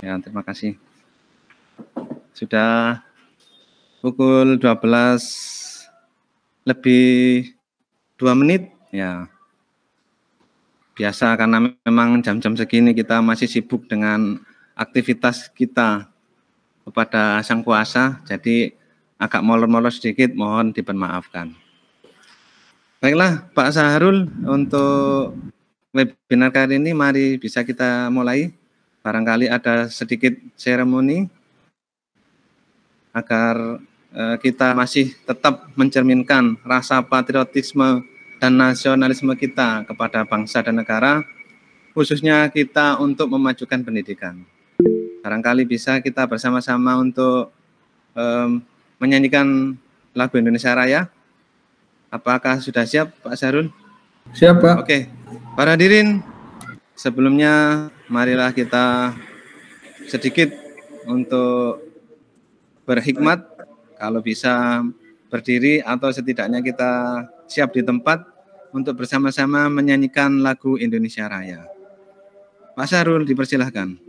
Ya, terima kasih. Sudah pukul 12 lebih 2 menit. Ya, biasa karena memang jam-jam segini kita masih sibuk dengan aktivitas kita kepada Sang Kuasa, jadi agak molor-molor sedikit, mohon dipermaafkan. Baiklah, Pak Saharul, untuk webinar kali ini mari bisa kita mulai. Barangkali ada sedikit seremoni agar kita masih tetap mencerminkan rasa patriotisme dan nasionalisme kita kepada bangsa dan negara, khususnya kita untuk memajukan pendidikan. Barangkali bisa kita bersama-sama untuk menyanyikan lagu Indonesia Raya. Apakah sudah siap, Pak Saharul? Siap, Pak. Oke, para hadirin, sebelumnya marilah kita sedikit untuk berhikmat, kalau bisa berdiri atau setidaknya kita siap di tempat untuk bersama-sama menyanyikan lagu Indonesia Raya. Pak Saharul, dipersilahkan.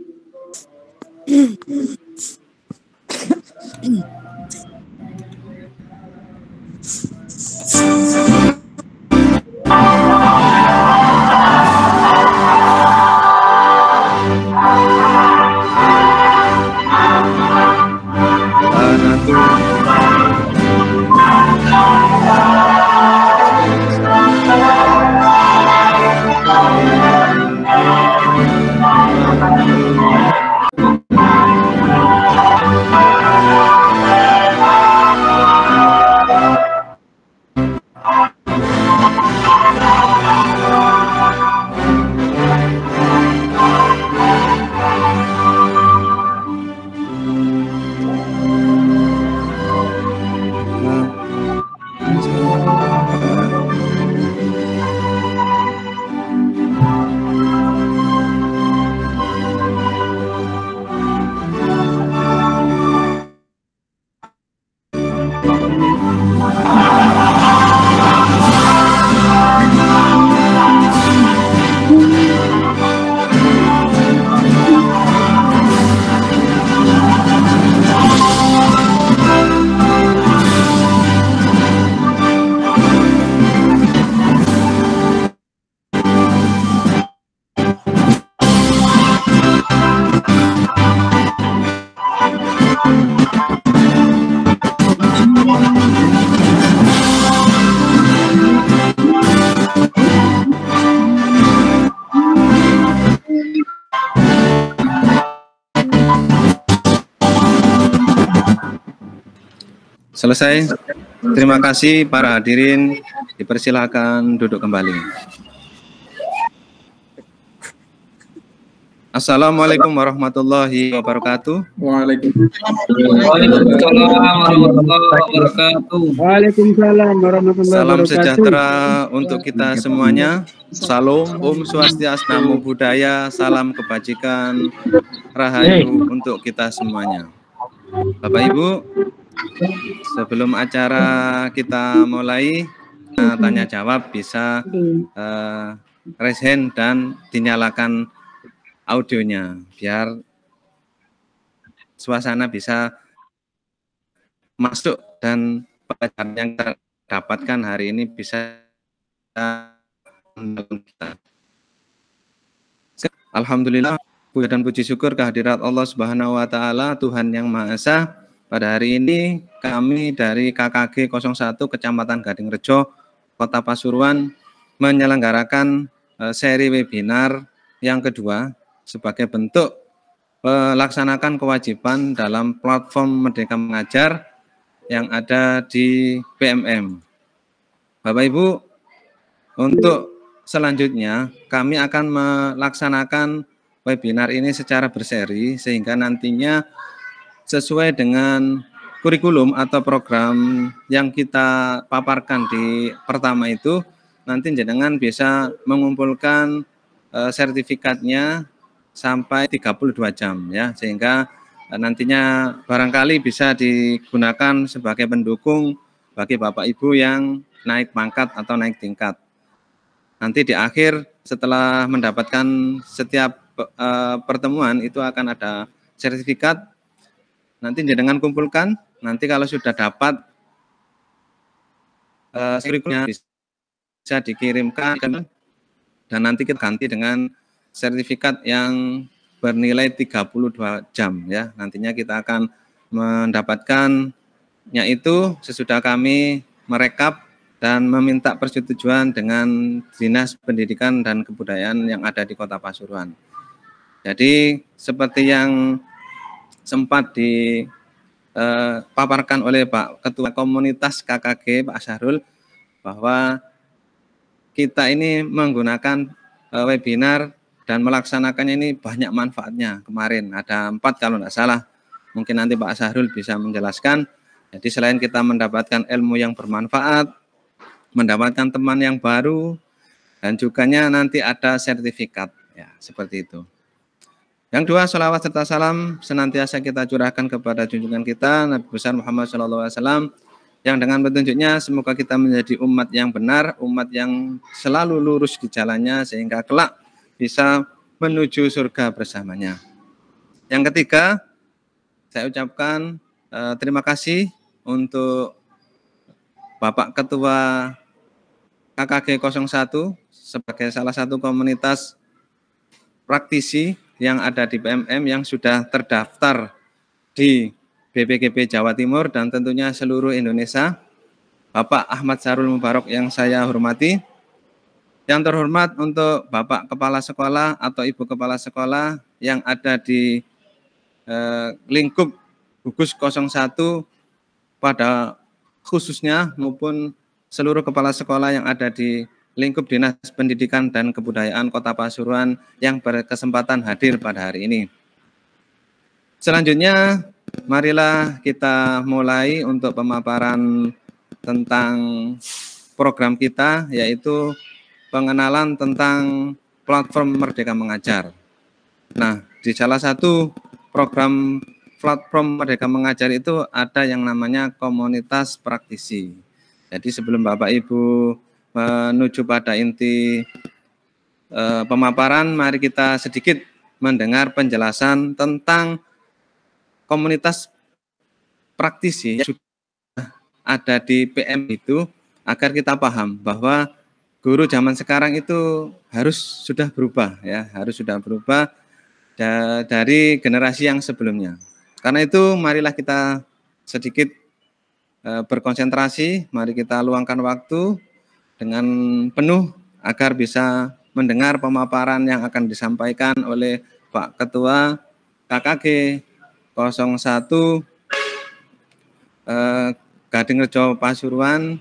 Selesai. Terima kasih para hadirin. Dipersilakan duduk kembali. Assalamualaikum warahmatullahi wabarakatuh. Waalaikumsalam warahmatullahi Salam wabarakatuh. sejahtera untuk kita semuanya. Salam, Om Swastiastu, Namo Buddhaya, salam kebajikan, rahayu untuk kita semuanya. Bapak Ibu, sebelum acara kita mulai, tanya jawab bisa raise hand dan dinyalakan audionya biar suasana bisa masuk dan pelajaran yang kita dapatkan hari ini bisa kita. Alhamdulillah, puja dan puji syukur kehadirat Allah Subhanahu wa taala, Tuhan yang Maha Esa. Pada hari ini kami dari KKG 01 Kecamatan Gadingrejo, Kota Pasuruan menyelenggarakan seri webinar yang kedua sebagai bentuk melaksanakan kewajiban dalam platform Merdeka Mengajar yang ada di PMM. Bapak Ibu, untuk selanjutnya kami akan melaksanakan webinar ini secara berseri sehingga nantinya sesuai dengan kurikulum atau program yang kita paparkan di pertama itu, nanti jenengan bisa mengumpulkan sertifikatnya sampai 32 jam ya, sehingga nantinya barangkali bisa digunakan sebagai pendukung bagi Bapak Ibu yang naik pangkat atau naik tingkat. Nanti di akhir setelah mendapatkan setiap pertemuan itu akan ada sertifikat, nanti jenengan kumpulkan, nanti kalau sudah dapat kurikulumnya bisa dikirimkan dan nanti kita ganti dengan sertifikat yang bernilai 32 jam ya. Nantinya kita akan mendapatkannya itu sesudah kami merekap dan meminta persetujuan dengan Dinas Pendidikan dan Kebudayaan yang ada di Kota Pasuruan. Jadi seperti yang sempat dipaparkan oleh Pak Ketua Komunitas KKG Pak Syahrul, bahwa kita ini menggunakan webinar dan melaksanakannya ini banyak manfaatnya. Kemarin ada 4 kalau tidak salah, mungkin nanti Pak Syahrul bisa menjelaskan. Jadi selain kita mendapatkan ilmu yang bermanfaat, mendapatkan teman yang baru, dan juga nanti ada sertifikat ya, seperti itu. Yang kedua, sholawat serta salam senantiasa kita curahkan kepada junjungan kita Nabi besar Muhammad SAW, yang dengan petunjuknya semoga kita menjadi umat yang benar, umat yang selalu lurus di jalannya sehingga kelak bisa menuju surga bersamanya. Yang ketiga, saya ucapkan terima kasih untuk Bapak Ketua KKG 01 sebagai salah satu komunitas praktisi yang ada di PMM yang sudah terdaftar di BPGP Jawa Timur dan tentunya seluruh Indonesia. Bapak Ahmad Syarul Mubarok yang saya hormati. Yang terhormat untuk Bapak Kepala Sekolah atau Ibu Kepala Sekolah yang ada di lingkup Gugus 01 pada khususnya maupun seluruh kepala sekolah yang ada di lingkup Dinas Pendidikan dan Kebudayaan Kota Pasuruan yang berkesempatan hadir pada hari ini. Selanjutnya, marilah kita mulai untuk pemaparan tentang program kita, yaitu pengenalan tentang platform Merdeka Mengajar. Nah, di salah satu program platform Merdeka Mengajar itu ada yang namanya komunitas praktisi. Jadi sebelum Bapak Ibu menuju pada inti pemaparan, mari kita sedikit mendengar penjelasan tentang komunitas praktisi yang sudah ada di PM itu, agar kita paham bahwa guru zaman sekarang itu harus sudah berubah ya, harus sudah berubah dari generasi yang sebelumnya. Karena itu marilah kita sedikit berkonsentrasi, mari kita luangkan waktu dengan penuh agar bisa mendengar pemaparan yang akan disampaikan oleh Pak Ketua KKG 01 Gadingrejo Pasuruan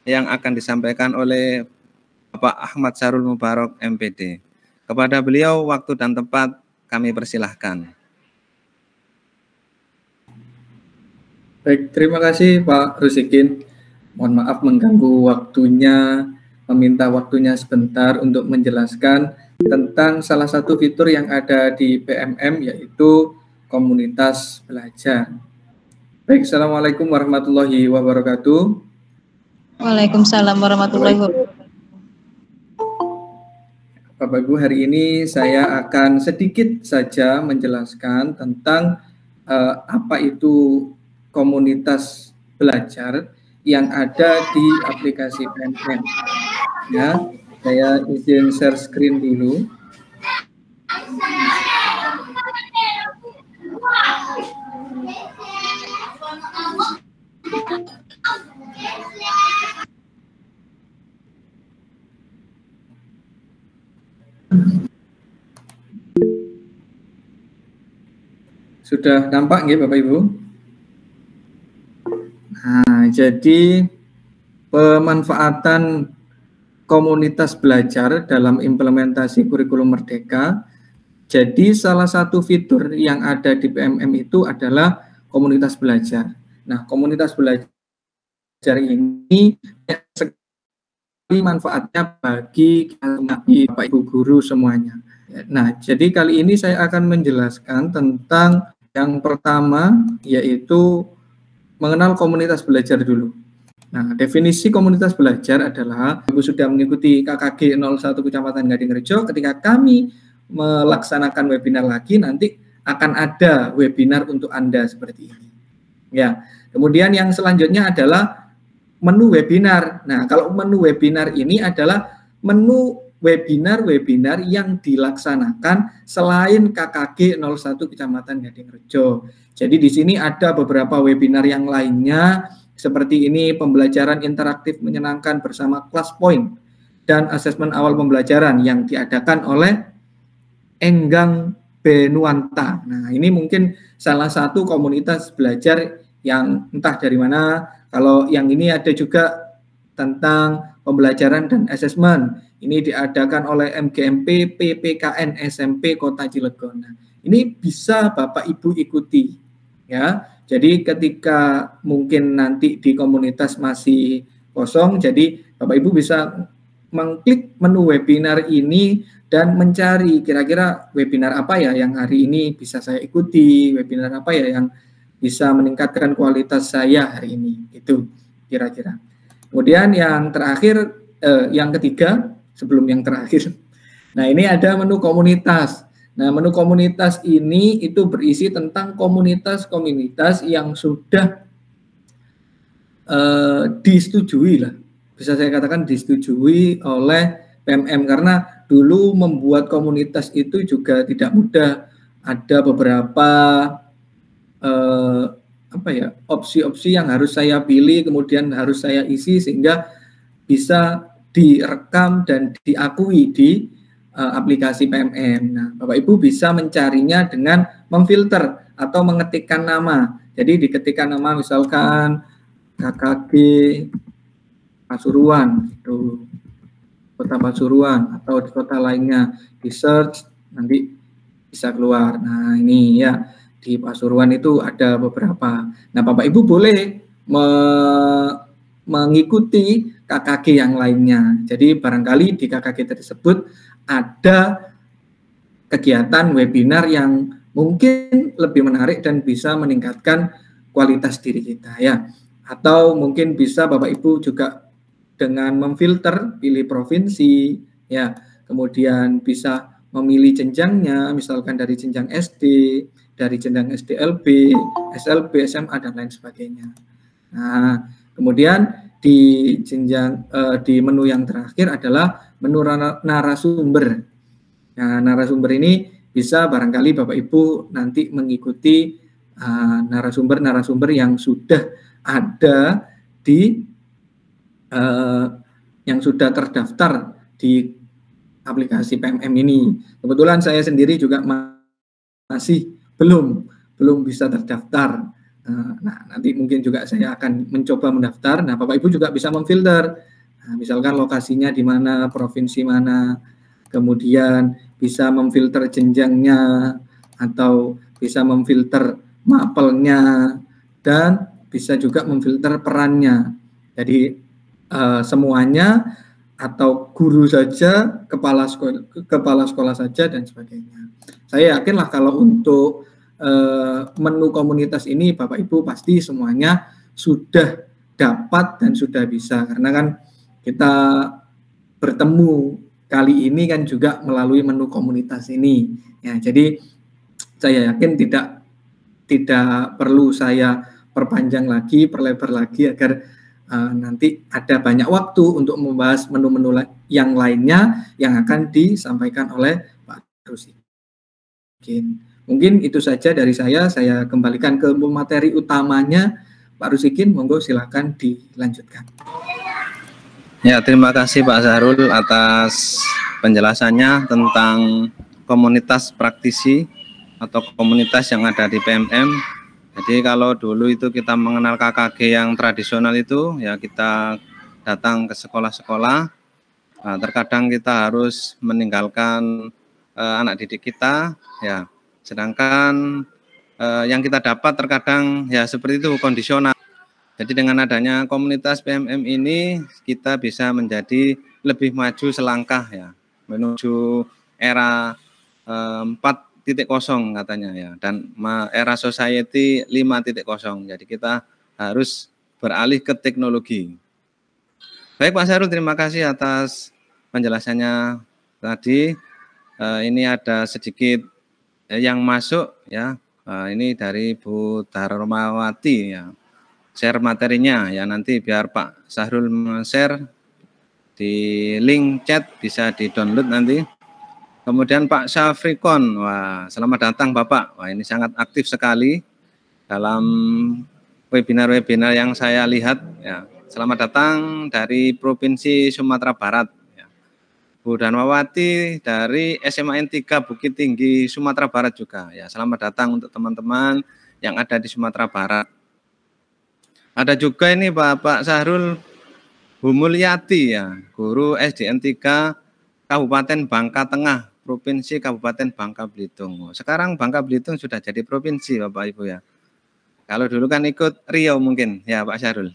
yang akan disampaikan oleh Bapak Ahmad Syarul Mubarok MPD. Kepada beliau waktu dan tempat kami persilahkan. Baik, terima kasih Pak Rusikin. Mohon maaf mengganggu waktunya, meminta waktunya sebentar untuk menjelaskan tentang salah satu fitur yang ada di PMM, yaitu komunitas belajar. Baik, Assalamualaikum warahmatullahi wabarakatuh. Waalaikumsalam warahmatullahi wabarakatuh. Bapak Ibu, hari ini saya akan sedikit saja menjelaskan tentang apa itu komunitas belajar yang ada di aplikasi PMM. Ya, saya izin share screen dulu. Sudah nampak nggih Bapak Ibu? Nah, jadi pemanfaatan komunitas belajar dalam implementasi kurikulum Merdeka. Jadi salah satu fitur yang ada di PMM itu adalah komunitas belajar. Nah, komunitas belajar ini sekali manfaatnya bagi Bapak Ibu guru semuanya. Nah, jadi kali ini saya akan menjelaskan tentang yang pertama, yaitu mengenal komunitas belajar dulu. Nah, definisi komunitas belajar adalah, Ibu sudah mengikuti KKG 01 Kecamatan Gadingrejo, ketika kami melaksanakan webinar lagi, nanti akan ada webinar untuk Anda seperti ini. Ya, kemudian yang selanjutnya adalah menu webinar. Nah, kalau menu webinar ini adalah menu webinar-webinar yang dilaksanakan selain KKG 01 Kecamatan Gadingrejo. Jadi di sini ada beberapa webinar yang lainnya seperti ini, pembelajaran interaktif menyenangkan bersama Kelas Point dan asesmen awal pembelajaran yang diadakan oleh Enggang Benuanta. Nah, ini mungkin salah satu komunitas belajar yang entah dari mana. Kalau yang ini ada juga tentang pembelajaran dan asesmen. Ini diadakan oleh MGMP PPKN SMP Kota Cilegon. Nah, ini bisa Bapak Ibu ikuti ya. Jadi ketika mungkin nanti di komunitas masih kosong, jadi Bapak Ibu bisa mengklik menu webinar ini dan mencari kira-kira webinar apa ya yang hari ini bisa saya ikuti, webinar apa ya yang bisa meningkatkan kualitas saya hari ini, itu kira-kira. Kemudian yang terakhir, yang ketiga sebelum yang terakhir, nah ini ada menu komunitas. Nah, menu komunitas ini itu berisi tentang komunitas-komunitas yang sudah disetujui lah, bisa saya katakan disetujui oleh PMM, karena dulu membuat komunitas itu juga tidak mudah. Ada beberapa opsi-opsi yang harus saya pilih, kemudian harus saya isi sehingga bisa direkam dan diakui di aplikasi PMM. Nah, Bapak Ibu bisa mencarinya dengan memfilter atau mengetikkan nama. Jadi diketikkan nama misalkan KKG Pasuruan, itu Kota Pasuruan atau di kota lainnya, di search nanti bisa keluar. Nah, ini ya di Pasuruan itu ada beberapa. Nah, Bapak Ibu boleh mengikuti KKG yang lainnya. Jadi barangkali di KKG tersebut ada kegiatan webinar yang mungkin lebih menarik dan bisa meningkatkan kualitas diri kita ya. Atau mungkin bisa Bapak Ibu juga dengan memfilter, pilih provinsi ya. Kemudian bisa memilih jenjangnya, misalkan dari jenjang SD, dari jenjang SDLB, SLB, SMA dan lain sebagainya. Nah, kemudian di jenjang di menu yang terakhir adalah menu narasumber. Nah, narasumber ini bisa barangkali Bapak Ibu nanti mengikuti narasumber-narasumber yang sudah ada di yang sudah terdaftar di aplikasi PMM ini. Kebetulan saya sendiri juga masih belum bisa terdaftar. Nah, nanti mungkin juga saya akan mencoba mendaftar. Nah, Bapak Ibu juga bisa memfilter. Nah, misalkan lokasinya di mana, provinsi mana, kemudian bisa memfilter jenjangnya, atau bisa memfilter mapelnya, dan bisa juga memfilter perannya. Jadi semuanya, atau guru saja, kepala sekolah saja, dan sebagainya. Saya yakinlah kalau untuk menu komunitas ini Bapak Ibu pasti semuanya sudah dapat dan sudah bisa, karena kan kita bertemu kali ini kan juga melalui menu komunitas ini ya. Jadi saya yakin tidak perlu saya perpanjang lagi, perlebar lagi agar nanti ada banyak waktu untuk membahas menu-menu yang lainnya yang akan disampaikan oleh Pak Rusikin. Mungkin itu saja dari saya kembalikan ke materi utamanya. Pak Rusikin, monggo silakan dilanjutkan. Ya, terima kasih Pak Zahrul atas penjelasannya tentang komunitas praktisi atau komunitas yang ada di PMM. Jadi kalau dulu itu kita mengenal KKG yang tradisional itu, ya kita datang ke sekolah-sekolah. Nah, terkadang kita harus meninggalkan anak didik kita, ya. Sedangkan yang kita dapat terkadang ya seperti itu, kondisional. Jadi dengan adanya komunitas PMM ini kita bisa menjadi lebih maju selangkah ya, menuju era 4.0 katanya ya, dan era society 5.0. Jadi kita harus beralih ke teknologi. Baik Pak Zahrul, terima kasih atas penjelasannya tadi. Ini ada sedikit yang masuk ya. Ini dari Bu Darmawati ya. Share materinya ya, nanti biar Pak Sahrul share di link chat, bisa di-download nanti. Kemudian Pak Syafrikon, wah selamat datang Bapak. Wah ini sangat aktif sekali dalam webinar-webinar yang saya lihat ya. Selamat datang dari Provinsi Sumatera Barat ya. Bu Darmawati dari SMAN 3 Bukit Tinggi Sumatera Barat juga ya. Selamat datang untuk teman-teman yang ada di Sumatera Barat. Ada juga ini Bapak Sahrul Humulyati ya, guru SDN 3 Kabupaten Bangka Tengah, Provinsi Kabupaten Bangka Belitung. Sekarang Bangka Belitung sudah jadi provinsi Bapak Ibu ya. Kalau dulu kan ikut Riau mungkin ya Pak Sahrul.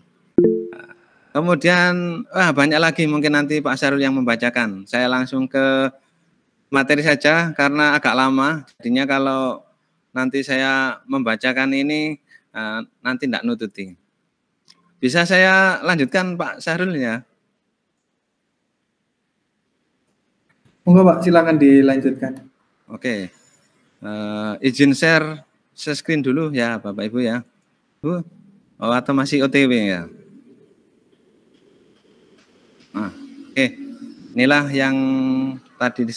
Kemudian banyak lagi mungkin nanti Pak Sahrul yang membacakan. Saya langsung ke materi saja karena agak lama. Jadinya kalau nanti saya membacakan ini nanti tidak nututi. Bisa saya lanjutkan Pak Sahrul ya? Monggo Pak, silakan dilanjutkan. Oke. Izin share screen dulu ya Bapak Ibu ya. Bu, atau masih OTW ya? Nah, oke. Inilah yang tadi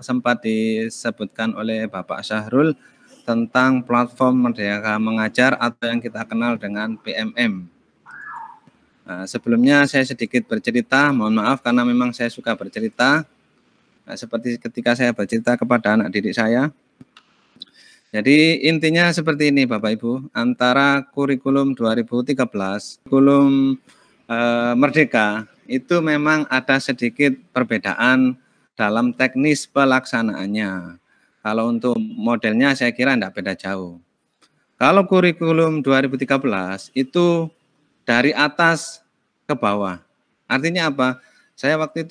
sempat disebutkan oleh Bapak Sahrul tentang platform Merdeka Mengajar atau yang kita kenal dengan PMM. Sebelumnya saya sedikit bercerita, mohon maaf karena memang saya suka bercerita. Seperti ketika saya bercerita kepada anak didik saya. Jadi intinya seperti ini Bapak Ibu, antara kurikulum 2013, kurikulum Merdeka itu memang ada sedikit perbedaan dalam teknis pelaksanaannya. Kalau untuk modelnya saya kira tidak beda jauh. Kalau kurikulum 2013 itu dari atas ke bawah. Artinya apa? Saya waktu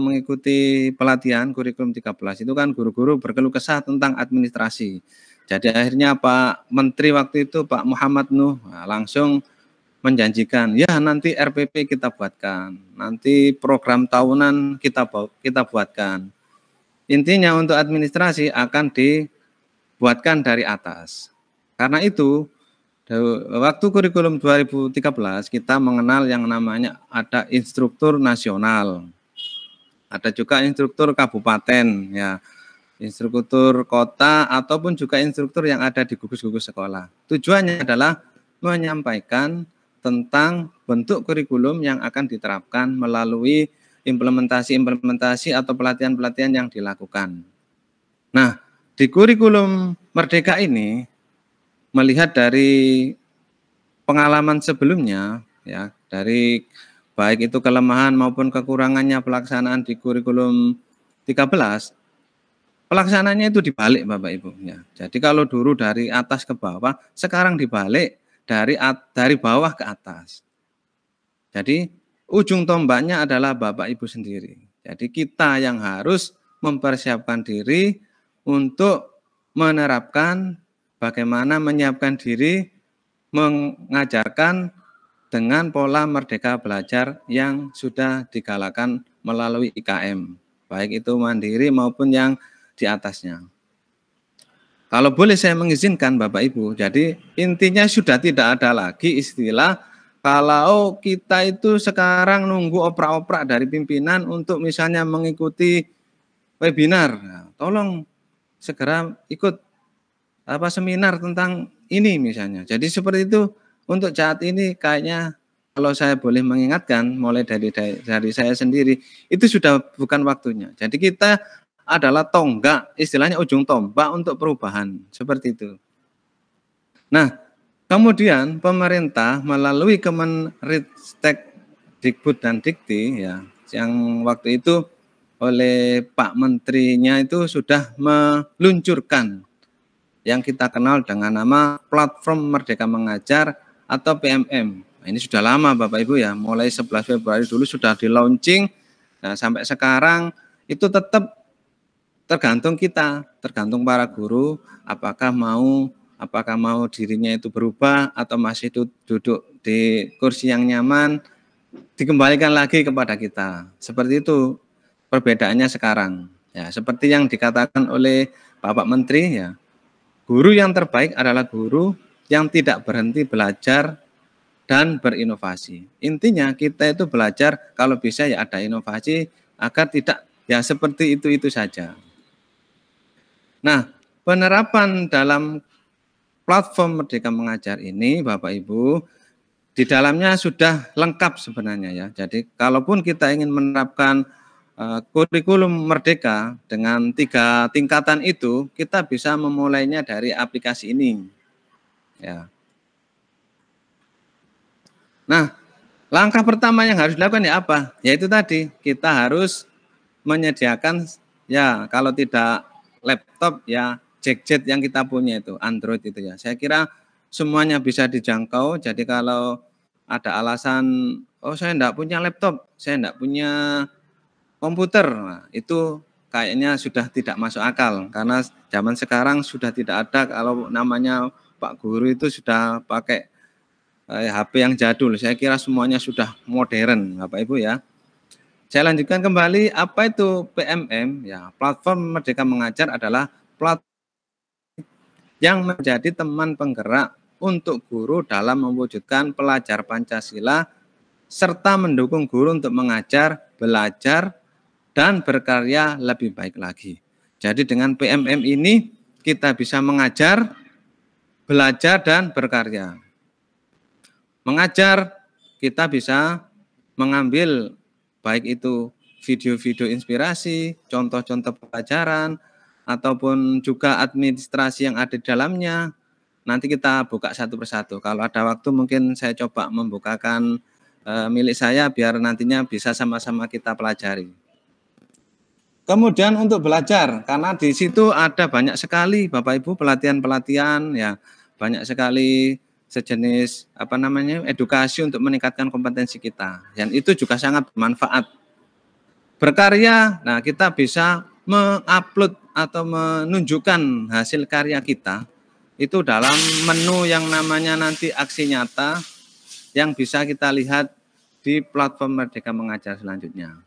mengikuti pelatihan kurikulum 13 itu kan guru-guru berkeluh kesah tentang administrasi. Jadi akhirnya Pak Menteri waktu itu Pak Muhammad Nuh langsung menjanjikan, ya nanti RPP kita buatkan, nanti program tahunan kita buatkan. Intinya untuk administrasi akan dibuatkan dari atas. Karena itu waktu kurikulum 2013 kita mengenal yang namanya ada instruktur nasional, ada juga instruktur kabupaten, ya, instruktur kota ataupun juga instruktur yang ada di gugus-gugus sekolah. Tujuannya adalah menyampaikan tentang bentuk kurikulum yang akan diterapkan melalui implementasi atau pelatihan-pelatihan yang dilakukan. Nah, di kurikulum Merdeka ini melihat dari pengalaman sebelumnya ya, dari baik itu kelemahan maupun kekurangannya pelaksanaan di kurikulum 13, pelaksanaannya itu dibalik Bapak Ibu ya. Jadi kalau dulu dari atas ke bawah, sekarang dibalik dari bawah ke atas. Jadi ujung tombaknya adalah Bapak Ibu sendiri. Jadi kita yang harus mempersiapkan diri untuk menerapkan bagaimana menyiapkan diri mengajarkan dengan pola Merdeka Belajar yang sudah digalakan melalui IKM, baik itu mandiri maupun yang di atasnya. Kalau boleh saya mengizinkan Bapak Ibu, jadi intinya sudah tidak ada lagi istilah kalau kita itu sekarang nunggu oprak-oprak dari pimpinan untuk misalnya mengikuti webinar. Nah, tolong segera ikut seminar tentang ini misalnya. Jadi seperti itu untuk saat ini kayaknya kalau saya boleh mengingatkan mulai dari saya sendiri itu sudah bukan waktunya. Jadi kita adalah tonggak, istilahnya ujung tombak untuk perubahan seperti itu. Nah, kemudian pemerintah melalui Kemenristek Dikbud dan Dikti ya, yang waktu itu oleh Pak Menterinya itu sudah meluncurkan yang kita kenal dengan nama Platform Merdeka Mengajar atau PMM. Nah, ini sudah lama Bapak Ibu ya, mulai 11 Februari dulu sudah di launching. Nah, sampai sekarang itu tetap tergantung kita, tergantung para guru apakah mau dirinya itu berubah atau masih duduk di kursi yang nyaman, dikembalikan lagi kepada kita. Seperti itu perbedaannya sekarang. Ya, seperti yang dikatakan oleh Bapak Menteri ya. guru yang terbaik adalah guru yang tidak berhenti belajar dan berinovasi. Intinya kita itu belajar, kalau bisa ya ada inovasi, agar tidak ya seperti itu saja. Nah, penerapan dalam platform Merdeka Mengajar ini, Bapak Ibu, di dalamnya sudah lengkap sebenarnya ya. Jadi kalaupun kita ingin menerapkan kurikulum Merdeka dengan 3 tingkatan itu, kita bisa memulainya dari aplikasi ini. Ya. Nah, langkah pertama yang harus dilakukan ya apa? Yaitu tadi, kita harus menyediakan ya kalau tidak laptop ya gadget yang kita punya itu, Android itu ya. Saya kira semuanya bisa dijangkau. Jadi kalau ada alasan, oh saya enggak punya laptop, saya enggak punya komputer, nah, itu kayaknya sudah tidak masuk akal. Karena zaman sekarang sudah tidak ada kalau namanya Pak Guru itu sudah pakai HP yang jadul. Saya kira semuanya sudah modern, Bapak Ibu ya. Saya lanjutkan kembali, apa itu PMM? Ya, platform Merdeka Mengajar adalah platform yang menjadi teman penggerak untuk guru dalam mewujudkan pelajar Pancasila serta mendukung guru untuk mengajar, belajar, dan berkarya lebih baik lagi. Jadi dengan PMM ini kita bisa mengajar, belajar, dan berkarya. Mengajar, kita bisa mengambil baik itu video-video inspirasi, contoh-contoh pelajaran, ataupun juga administrasi yang ada di dalamnya. Nanti kita buka satu persatu. Kalau ada waktu mungkin saya coba membukakan milik saya biar nantinya bisa sama-sama kita pelajari. Kemudian untuk belajar, karena di situ ada banyak sekali Bapak Ibu pelatihan-pelatihan ya, banyak sekali sejenis edukasi untuk meningkatkan kompetensi kita. Dan itu juga sangat bermanfaat. Berkarya, nah kita bisa mengupload atau menunjukkan hasil karya kita itu dalam menu yang namanya nanti aksi nyata yang bisa kita lihat di platform Merdeka Mengajar selanjutnya.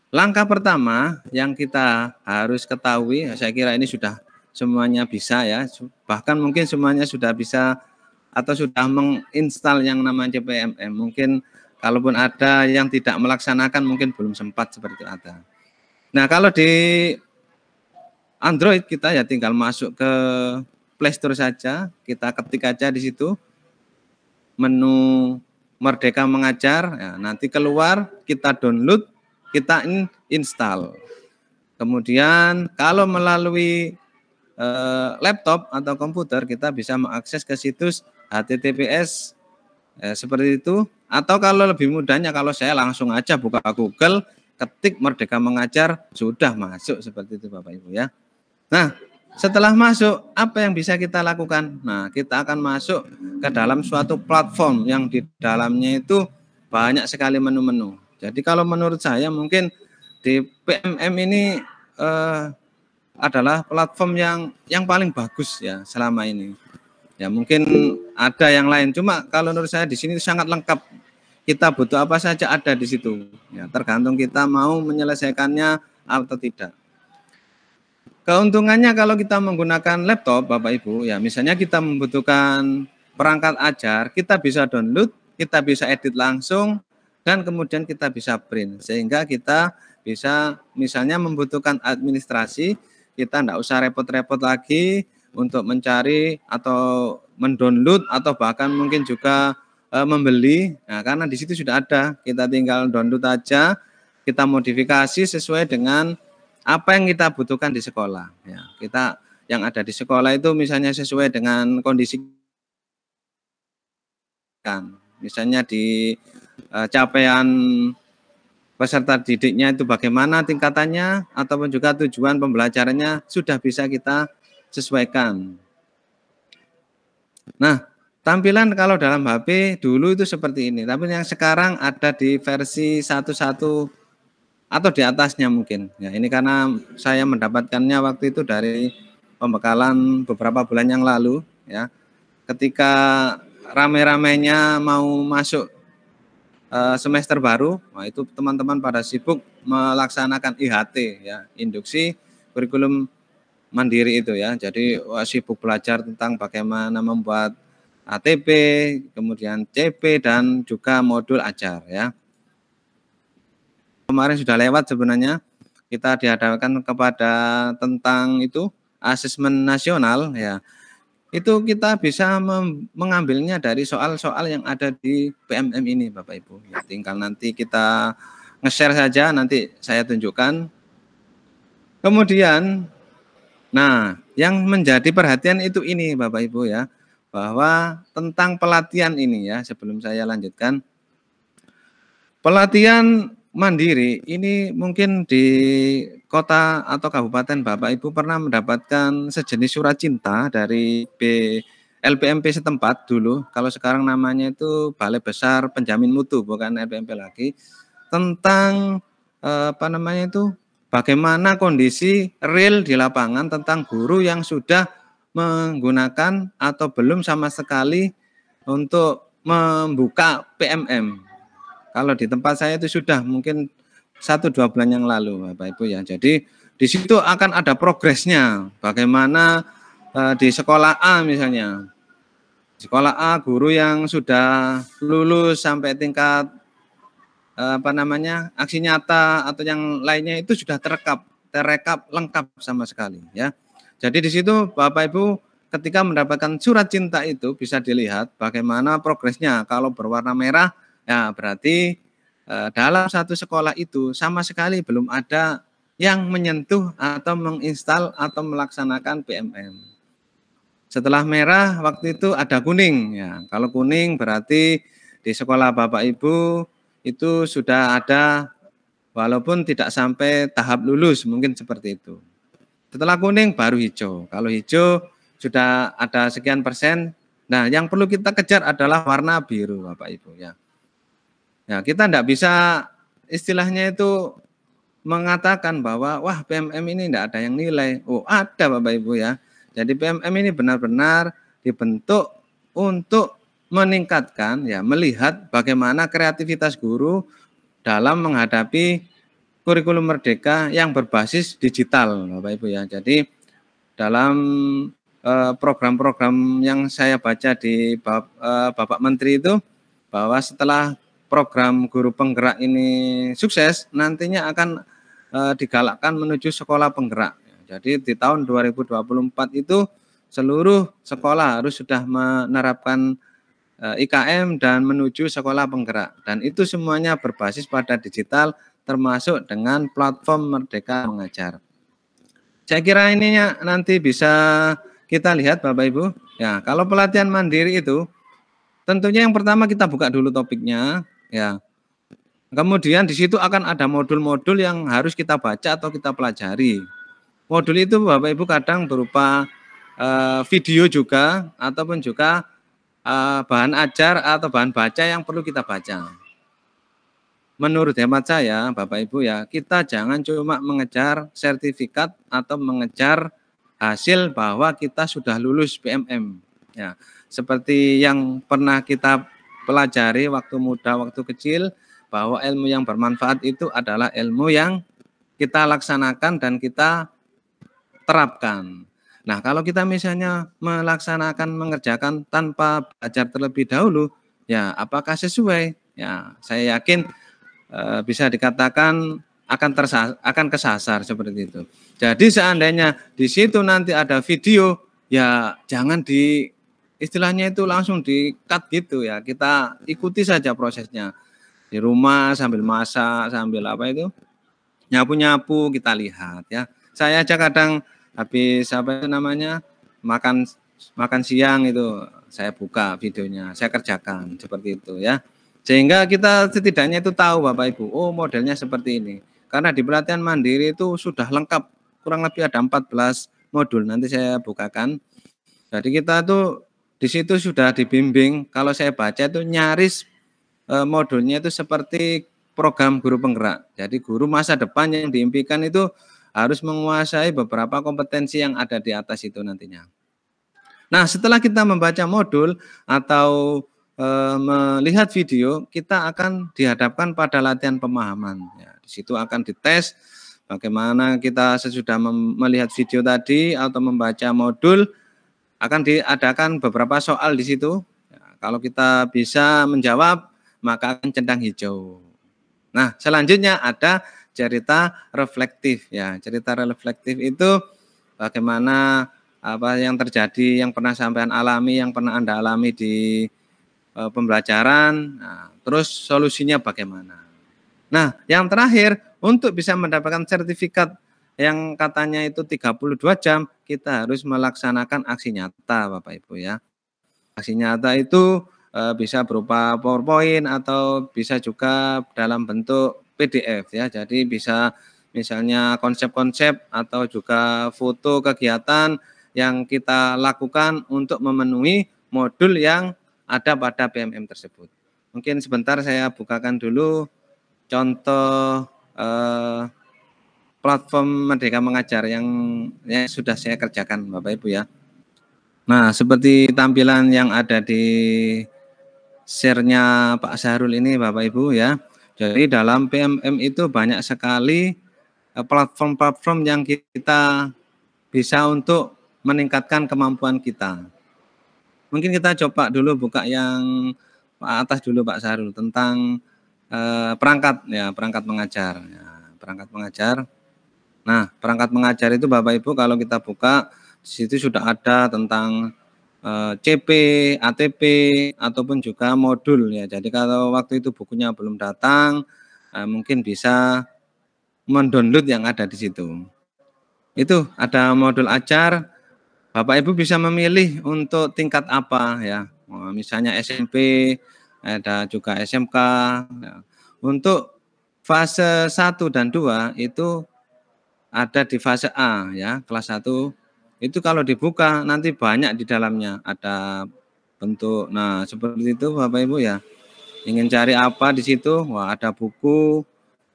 Langkah pertama yang kita harus ketahui, saya kira ini sudah semuanya bisa ya, bahkan mungkin semuanya sudah bisa atau sudah menginstal yang namanya PMM. Mungkin kalaupun ada yang tidak melaksanakan mungkin belum sempat seperti itu ada. Nah kalau di Android kita ya tinggal masuk ke Play Store saja, kita ketik aja di situ menu Merdeka Mengajar, ya, nanti keluar kita download, kita install. Kemudian kalau melalui laptop atau komputer kita bisa mengakses ke situs HTTPS seperti itu. Atau kalau lebih mudahnya, kalau saya langsung aja buka Google, ketik Merdeka Mengajar, sudah masuk seperti itu Bapak Ibu ya. Nah setelah masuk, apa yang bisa kita lakukan? Nah kita akan masuk ke dalam suatu platform yang di dalamnya itu banyak sekali menu-menu. Jadi kalau menurut saya mungkin di PMM ini adalah platform yang paling bagus ya selama ini. Ya mungkin ada yang lain, cuma kalau menurut saya di sini sangat lengkap. Kita butuh apa saja ada di situ. Ya tergantung kita mau menyelesaikannya atau tidak. Keuntungannya kalau kita menggunakan laptop Bapak Ibu, ya misalnya kita membutuhkan perangkat ajar, kita bisa download, kita bisa edit langsung, dan kemudian kita bisa print, sehingga kita bisa misalnya membutuhkan administrasi, kita tidak usah repot-repot lagi untuk mencari atau mendownload atau bahkan mungkin juga membeli. Nah, karena di situ sudah ada, kita tinggal download aja, kita modifikasi sesuai dengan apa yang kita butuhkan di sekolah. Ya, kita yang ada di sekolah itu misalnya sesuai dengan kondisi kan. Misalnya di capaian peserta didiknya itu bagaimana tingkatannya, ataupun juga tujuan pembelajarannya sudah bisa kita sesuaikan. Nah, tampilan kalau dalam HP dulu itu seperti ini, tapi yang sekarang ada di versi 1.1 atau di atasnya mungkin. Ya, ini karena saya mendapatkannya waktu itu dari pembekalan beberapa bulan yang lalu ya. Ketika rame-ramenya mau masuk semester baru, nah itu teman-teman pada sibuk melaksanakan IHT ya, induksi kurikulum mandiri itu ya. Jadi sibuk belajar tentang bagaimana membuat ATP, kemudian CP dan juga modul ajar ya. Kemarin sudah lewat sebenarnya, kita dihadapkan kepada tentang itu asesmen nasional ya. Itu kita bisa mengambilnya dari soal-soal yang ada di PMM ini Bapak Ibu. Ya, tinggal nanti kita nge-share saja, nanti saya tunjukkan. Kemudian, nah yang menjadi perhatian itu ini Bapak Ibu ya, bahwa tentang pelatihan ini ya, sebelum saya lanjutkan. Pelatihan mandiri ini mungkin di kota atau kabupaten Bapak Ibu pernah mendapatkan sejenis surat cinta dari LPMP setempat dulu. Kalau sekarang namanya itu Balai Besar Penjamin Mutu, bukan LPMP lagi. Tentang apa namanya itu, bagaimana kondisi real di lapangan tentang guru yang sudah menggunakan atau belum sama sekali untuk membuka PMM. Kalau di tempat saya itu sudah mungkin 1-2 bulan yang lalu Bapak Ibu ya. Jadi di situ akan ada progresnya. Bagaimana di sekolah A misalnya. Sekolah A guru yang sudah lulus sampai tingkat apa namanya aksi nyata atau yang lainnya itu sudah terekap lengkap sama sekali ya. Jadi di situ Bapak Ibu ketika mendapatkan surat cinta itu bisa dilihat bagaimana progresnya. Kalau berwarna merah ya berarti dalam satu sekolah itu sama sekali belum ada yang menyentuh atau menginstal atau melaksanakan PMM. Setelah merah waktu itu ada kuning ya. Kalau kuning berarti di sekolah Bapak Ibu itu sudah ada walaupun tidak sampai tahap lulus mungkin seperti itu. Setelah kuning baru hijau. Kalau hijau sudah ada sekian persen. Nah, yang perlu kita kejar adalah warna biru Bapak Ibu ya. Ya, kita tidak bisa istilahnya itu mengatakan bahwa wah PMM ini tidak ada yang nilai. Oh, ada Bapak Ibu ya. Jadi PMM ini benar-benar dibentuk untuk meningkatkan ya, melihat bagaimana kreativitas guru dalam menghadapi kurikulum merdeka yang berbasis digital Bapak Ibu ya. Jadi dalam program-program yang saya baca di Bapak Menteri itu bahwa setelah program guru penggerak ini sukses, nantinya akan digalakkan menuju sekolah penggerak. Jadi di tahun 2024 itu seluruh sekolah harus sudah menerapkan IKM dan menuju sekolah penggerak. Dan itu semuanya berbasis pada digital termasuk dengan platform Merdeka Mengajar. Saya kira ini nanti bisa kita lihat Bapak Ibu. Ya, kalau pelatihan mandiri itu tentunya yang pertama kita buka dulu topiknya. Ya, kemudian di situ akan ada modul-modul yang harus kita baca atau kita pelajari. Modul itu Bapak Ibu kadang berupa video juga ataupun juga bahan ajar atau bahan baca yang perlu kita baca. Menurut hemat saya Bapak Ibu ya, kita jangan cuma mengejar sertifikat atau mengejar hasil bahwa kita sudah lulus PMM. Ya, seperti yang pernah kita pelajari waktu muda, waktu kecil, bahwa ilmu yang bermanfaat itu adalah ilmu yang kita laksanakan dan kita terapkan. Nah, kalau kita misalnya melaksanakan, mengerjakan tanpa belajar terlebih dahulu, ya apakah sesuai? Ya, saya yakin bisa dikatakan akan kesasar seperti itu. Jadi seandainya di situ nanti ada video, ya jangan istilahnya itu langsung di-cut gitu ya. Kita ikuti saja prosesnya. Di rumah sambil masak, sambil apa itu? Nyapu-nyapu kita lihat ya. Saya aja kadang habis apa namanya? makan siang itu saya buka videonya, saya kerjakan seperti itu ya. Sehingga kita setidaknya itu tahu Bapak Ibu, oh modelnya seperti ini. Karena di pelatihan mandiri itu sudah lengkap, kurang lebih ada 14 modul, nanti saya bukakan. Jadi kita tuh di situ sudah dibimbing, kalau saya baca itu nyaris modulnya itu seperti program guru penggerak. Jadi guru masa depan yang diimpikan itu harus menguasai beberapa kompetensi yang ada di atas itu nantinya. Nah, setelah kita membaca modul atau melihat video, kita akan dihadapkan pada latihan pemahaman. Ya, di situ akan dites bagaimana kita sesudah melihat video tadi atau membaca modul, akan diadakan beberapa soal di situ. Ya, kalau kita bisa menjawab, maka akan centang hijau. Nah, selanjutnya ada cerita reflektif. Ya, cerita reflektif itu bagaimana apa yang terjadi, yang pernah sampean alami, yang pernah Anda alami di pembelajaran. Nah, terus solusinya bagaimana. Nah, yang terakhir, untuk bisa mendapatkan sertifikat yang katanya itu 32 jam, kita harus melaksanakan aksi nyata, Bapak Ibu ya. Aksi nyata itu bisa berupa PowerPoint atau bisa juga dalam bentuk PDF ya. Jadi bisa misalnya konsep-konsep atau juga foto kegiatan yang kita lakukan untuk memenuhi modul yang ada pada PMM tersebut. Mungkin sebentar saya bukakan dulu contoh platform Merdeka Mengajar yang sudah saya kerjakan Bapak Ibu ya. Nah, seperti tampilan yang ada di share-nya Pak Sahrul ini Bapak Ibu ya. Jadi dalam PMM itu banyak sekali platform-platform yang kita bisa untuk meningkatkan kemampuan kita. Mungkin kita coba dulu buka yang atas dulu Pak Sahrul tentang perangkat ya, perangkat mengajar. Ya, perangkat mengajar. Nah, perangkat mengajar itu Bapak Ibu kalau kita buka di situ sudah ada tentang CP, ATP ataupun juga modul ya. Jadi kalau waktu itu bukunya belum datang, mungkin bisa mendownload yang ada di situ. Itu ada modul ajar. Bapak Ibu bisa memilih untuk tingkat apa ya. Misalnya SMP, ada juga SMK. Ya. Untuk fase 1 dan 2 itu ada di fase A ya, kelas 1. Itu kalau dibuka nanti banyak di dalamnya, ada bentuk. Nah, seperti itu Bapak Ibu ya. Ingin cari apa di situ? Wah, ada buku,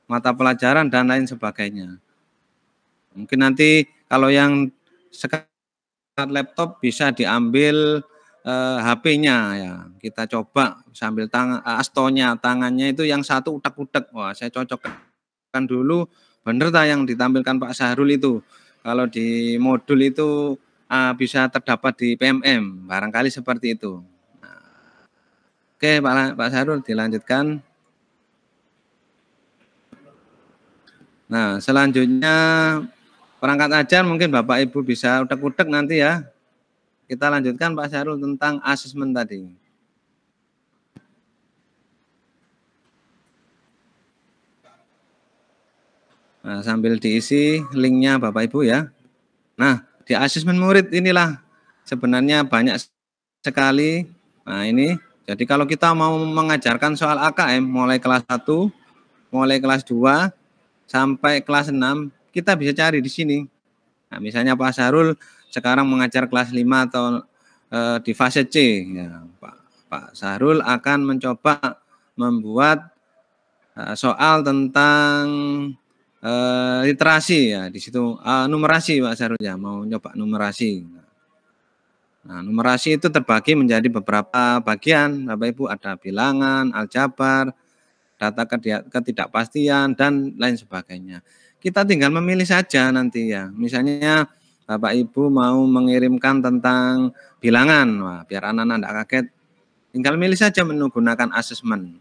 mata pelajaran dan lain sebagainya. Mungkin nanti kalau yang sekarang laptop bisa diambil HP-nya ya. Kita coba sambil astonya, tangannya itu yang satu utek-utek. Wah, saya cocokkan dulu bener tak yang ditampilkan Pak Sahrul itu. Kalau di modul itu bisa terdapat di PMM, barangkali seperti itu. Nah, oke Pak Sahrul dilanjutkan. Nah, selanjutnya perangkat ajar mungkin Bapak Ibu bisa utek-utek nanti ya. Kita lanjutkan Pak Sahrul tentang asesmen tadi. Nah, sambil diisi linknya Bapak Ibu ya. Nah, di asesmen murid inilah sebenarnya banyak sekali. Nah, ini jadi kalau kita mau mengajarkan soal AKM mulai kelas 1, mulai kelas 2 sampai kelas 6, kita bisa cari di sini. Nah, misalnya Pak Sahrul sekarang mengajar kelas 5 atau di fase C ya. Pak Sahrul akan mencoba membuat soal tentang literasi ya, di situ numerasi Pak Sahrul ya, mau nyoba numerasi. Nah, numerasi itu terbagi menjadi beberapa bagian Bapak Ibu, ada bilangan, aljabar, data ketidakpastian dan lain sebagainya. Kita tinggal memilih saja nanti ya. Misalnya Bapak Ibu mau mengirimkan tentang bilangan, wah, biar anak-anak tidak kaget, tinggal milih saja menggunakan asesmen.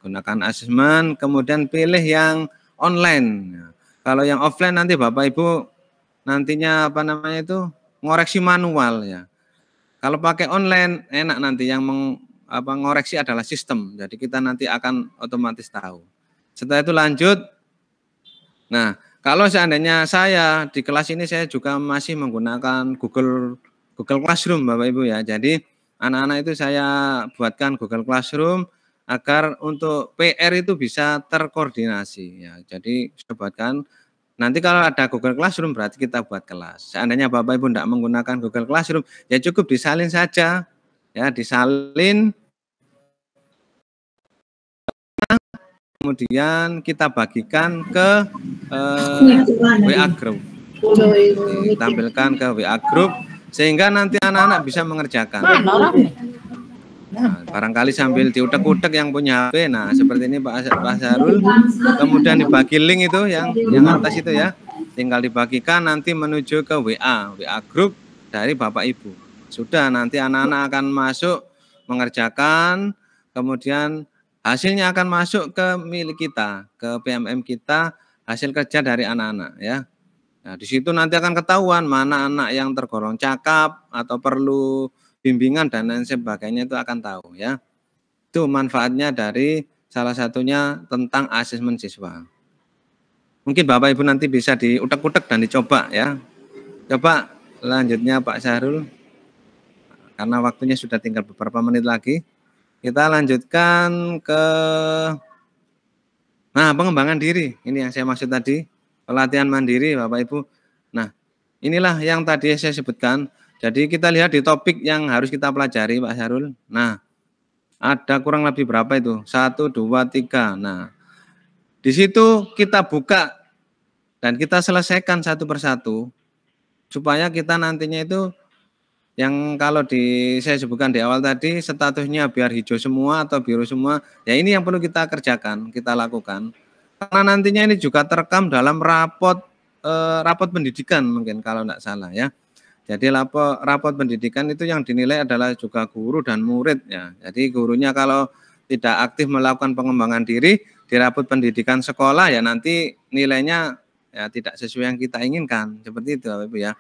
Gunakan asesmen, kemudian pilih yang online. Kalau yang offline nanti Bapak Ibu nantinya apa namanya itu ngoreksi manual ya. Kalau pakai online enak, nanti yang ngoreksi adalah sistem. Jadi kita nanti akan otomatis tahu. Setelah itu lanjut. Nah, kalau seandainya saya di kelas ini saya juga masih menggunakan Google Classroom Bapak Ibu ya. Jadi anak-anak itu saya buatkan Google Classroom agar untuk PR itu bisa terkoordinasi ya. Jadi saya buatkan. Nanti kalau ada Google Classroom berarti kita buat kelas. Seandainya Bapak Ibu tidak menggunakan Google Classroom, ya cukup disalin saja. Ya, disalin. Kemudian kita bagikan ke WA Group. Ditampilkan ke WA Group sehingga nanti anak-anak bisa mengerjakan. Nah, barangkali sambil diutek-utek yang punya HP. Nah, seperti ini Pak Sarul. Kemudian dibagi link itu yang atas itu ya. Tinggal dibagikan nanti menuju ke WA grup dari Bapak Ibu. Sudah, nanti anak-anak akan masuk mengerjakan, kemudian hasilnya akan masuk ke milik kita, ke PMM kita, hasil kerja dari anak-anak ya. Nah, di situ nanti akan ketahuan mana anak yang tergolong cakap atau perlu bimbingan dan lain sebagainya, itu akan tahu ya. Itu manfaatnya dari salah satunya tentang asesmen siswa. Mungkin Bapak Ibu nanti bisa diutek-utek dan dicoba ya. Coba lanjutnya Pak Syahrul. Karena waktunya sudah tinggal beberapa menit lagi. Kita lanjutkan ke pengembangan diri. Ini yang saya maksud tadi. Pelatihan mandiri Bapak Ibu. Nah, inilah yang tadi saya sebutkan. Jadi kita lihat di topik yang harus kita pelajari Pak Syahrul. Nah, ada kurang lebih berapa itu? 1, 2, 3. Nah, di situ kita buka dan kita selesaikan satu persatu supaya kita nantinya itu yang kalau saya sebutkan di awal tadi statusnya biar hijau semua atau biru semua. Ya ini yang perlu kita kerjakan, kita lakukan. Karena nantinya ini juga terekam dalam rapot pendidikan mungkin kalau tidak salah ya. Jadi rapot pendidikan itu yang dinilai adalah juga guru dan murid ya. Jadi gurunya kalau tidak aktif melakukan pengembangan diri di rapot pendidikan sekolah ya nanti nilainya ya tidak sesuai yang kita inginkan. Seperti itu Bapak Ibu ya.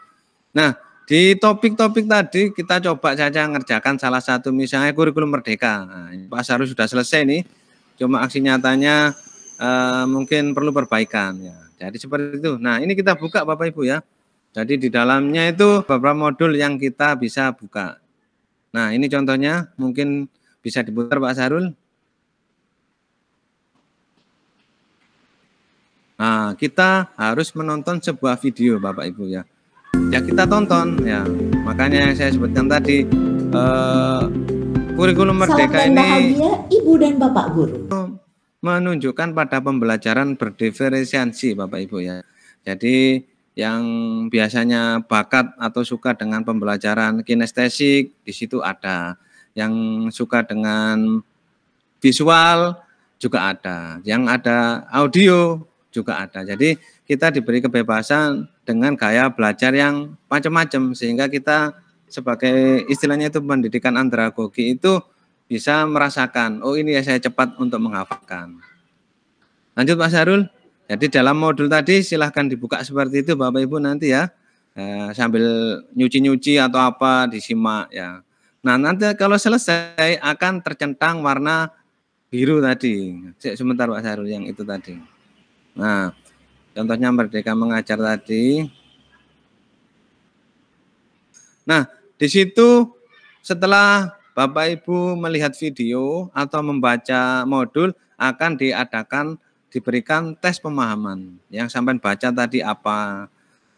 Nah, di topik-topik tadi kita coba saja ngerjakan salah satu misalnya kurikulum merdeka. Nah, Pak Sarul sudah selesai nih. Cuma aksi nyatanya mungkin perlu perbaikan ya. Jadi seperti itu. Nah, ini kita buka Bapak Ibu ya. Jadi di dalamnya itu beberapa modul yang kita bisa buka. Nah, ini contohnya mungkin bisa diputar Pak Sarul. Nah, kita harus menonton sebuah video Bapak Ibu ya. Ya kita tonton ya. Makanya yang saya sebutkan tadi kurikulum merdeka ini bahagia, Ibu dan Bapak Guru menunjukkan pada pembelajaran berdiferensiasi Bapak Ibu ya. Jadi yang biasanya bakat atau suka dengan pembelajaran kinestetik di situ ada. Yang suka dengan visual juga ada. Yang ada audio juga ada. Jadi kita diberi kebebasan dengan gaya belajar yang macam-macam sehingga kita sebagai istilahnya itu pendidikan andragogi itu bisa merasakan, oh ini ya saya cepat untuk menghafalkan. Lanjut Pak Syahrul. Jadi dalam modul tadi silahkan dibuka seperti itu Bapak Ibu nanti ya. Sambil nyuci-nyuci atau apa disimak ya. Nah nanti kalau selesai akan tercentang warna biru tadi. Sebentar Pak Syahrul yang itu tadi. Nah, contohnya Merdeka Mengajar tadi. Nah, di situ setelah Bapak Ibu melihat video atau membaca modul akan diberikan tes pemahaman. Yang sampai baca tadi apa,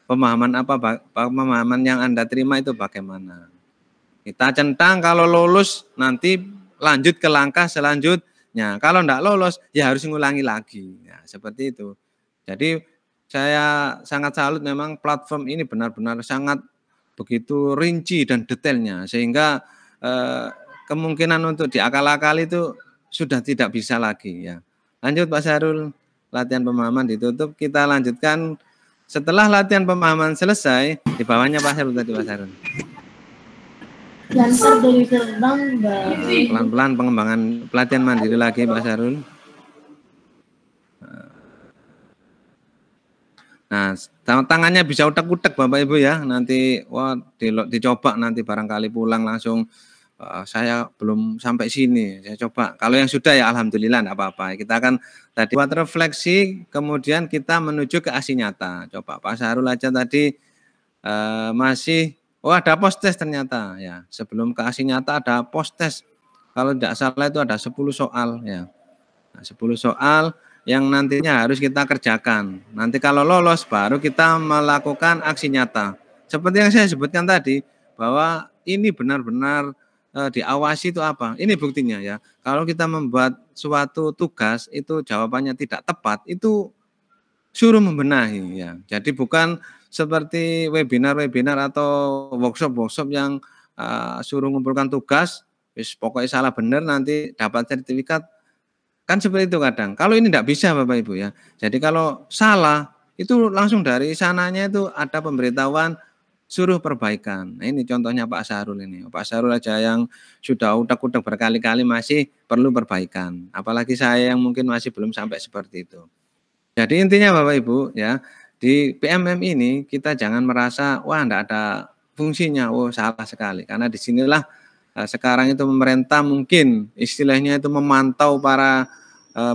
pemahaman yang Anda terima itu bagaimana. Kita centang kalau lulus nanti lanjut ke langkah selanjutnya. Kalau tidak lolos ya harus ngulangi lagi. Ya, seperti itu. Jadi saya sangat salut memang platform ini benar-benar sangat begitu rinci dan detailnya sehingga kemungkinan untuk diakal-akali itu sudah tidak bisa lagi ya. Lanjut Pak Syahrul, latihan pemahaman ditutup, kita lanjutkan setelah latihan pemahaman selesai, di bawahnya Pak Syahrul tadi Pak Syahrul. Pelan-pelan pengembangan pelatihan mandiri lagi Pak Syahrul. Nah, tangannya bisa utek-utek Bapak Ibu ya. Nanti dicoba nanti barangkali pulang langsung saya belum sampai sini. Saya coba. Kalau yang sudah ya alhamdulillah enggak apa-apa. Kita akan tadi buat refleksi, kemudian kita menuju ke aksi nyata. Coba Pak Syahrul aja tadi masih ada post test ternyata ya. Sebelum ke aksi nyata ada post test. Kalau tidak salah itu ada 10 soal ya. Nah, 10 soal yang nantinya harus kita kerjakan. Nanti kalau lolos baru kita melakukan aksi nyata. Seperti yang saya sebutkan tadi, bahwa ini benar-benar diawasi itu apa? Ini buktinya ya. Kalau kita membuat suatu tugas itu jawabannya tidak tepat, itu suruh membenahi ya. Jadi bukan seperti webinar-webinar atau workshop-workshop yang suruh ngumpulkan tugas, pokoknya salah benar nanti dapat sertifikat. Kan seperti itu kadang. Kalau ini tidak bisa Bapak Ibu ya. Jadi kalau salah itu langsung dari sananya itu ada pemberitahuan suruh perbaikan. Nah, ini contohnya Pak Sarul ini. Pak Sarul aja yang sudah utak-utak berkali-kali masih perlu perbaikan. Apalagi saya yang mungkin masih belum sampai seperti itu. Jadi intinya Bapak Ibu ya, di PMM ini kita jangan merasa wah enggak ada fungsinya, salah sekali. Karena disinilah sekarang itu pemerintah mungkin istilahnya itu memantau para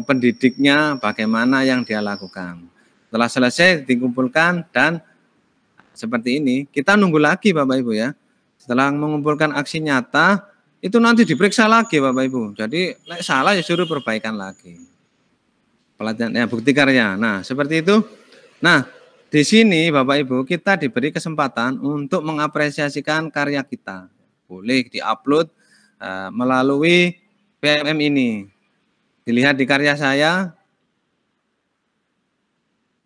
pendidiknya bagaimana yang dia lakukan. Setelah selesai dikumpulkan dan seperti ini, kita nunggu lagi Bapak Ibu ya. Setelah mengumpulkan aksi nyata, itu nanti diperiksa lagi Bapak Ibu. Jadi salah ya suruh perbaikan lagi. Pelatihan ya bukti karya. Nah, seperti itu. Nah, di sini Bapak Ibu kita diberi kesempatan untuk mengapresiasikan karya kita. Boleh diupload melalui PMM ini. Dilihat di karya saya,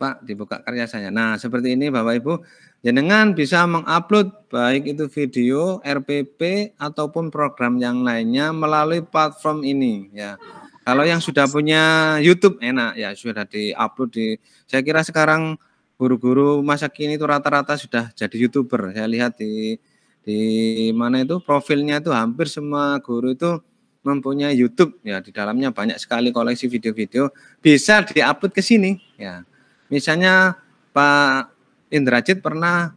Pak, dibuka karya saya. Nah, seperti ini Bapak Ibu, jenengan bisa mengupload baik itu video, RPP ataupun program yang lainnya melalui platform ini ya. Kalau yang sudah punya YouTube enak ya, sudah diupload di. Saya kira sekarang guru-guru masa kini itu rata-rata sudah jadi YouTuber. Saya lihat di mana itu profilnya itu hampir semua guru itu mempunyai YouTube ya, di dalamnya banyak sekali koleksi video-video bisa diupload ke sini ya. Misalnya Pak Indrajit pernah